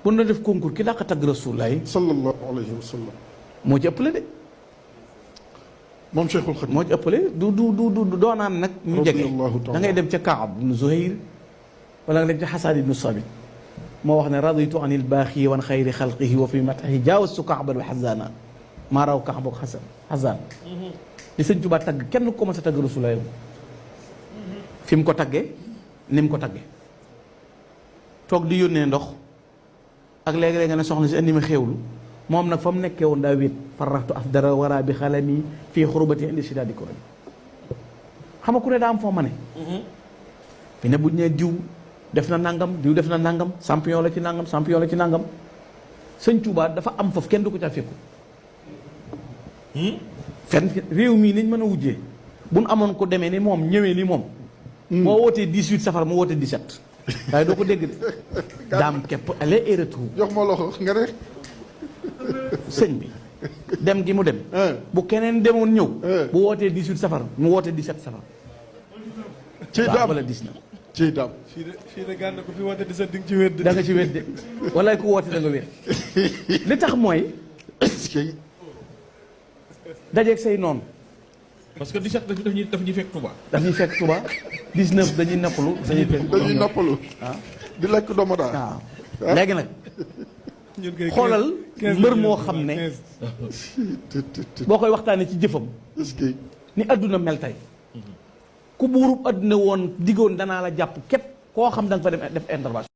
pour na def concours ki dàq tagg Rasulullaay sallallahu alayhi wa sallam moo ci ëppale de moom Cheikhul Khadim moo ci ëppale du doonaan nag ñu jege da ngay dem ca Kaab ibnu Zuhayr wala nga dem ca Xasaan ibnu Sabit moo wax ne raditu an il baaxi wan xayri xalqihi wa fi matahi jaawastu Kaaban wa Xasaana maa raw Kaab ak Xasaan li sëñ Tuubaa tagg kenn ko mës a tagg Rasulullaay fi mu ko taggee ni mu ko taggee toog di yónnee ndox ak léegi-léegi nga ne soxna si indi ma xéewlu moom nag fa mu nekkee woon daa wéet farraxtu af dara wara bi xalami fii xurubati indi si daal di ko rek xam nga ku ne daa am foo ma ne fi ne buñ nee diw def na nangam diw def na nangam champion la ci nangam champion la ci nangam sëñ Tuubaa dafa am foofu kenn du ko ca fekku fenn réew mii niñ mën a wujjee buñ amoon ko demee ni moom ñëwee ni moom moo wootee 18 safar mu wootee 17 waaye doo ko dégg de daam képp aller et retour jox ma loxo nga ne sëñ bi dem gi mu dem bu keneen demoon ñëw bu wootee 18 safar mu wootee 17 safar ci daam wala 19 ci daam fii de gànn ko fi woote 17 di nga ci wér de da nga ci wér de walaay ku woote da nga wér li tax mooy dajeeg say noonu parce que 17 daf ñuy fekk Touba. daf ñuy fekk Touba 19 dañuy noppalu dañuy noppalu di lekk domoda waaw léegi nag xoolal mbër moo xam ne boo koy waxtaanee ci jëfam ni adduna mel tey ku buurub adduna woon diggoon danaa la jàpp képp koo xam da nga fa dem def intervention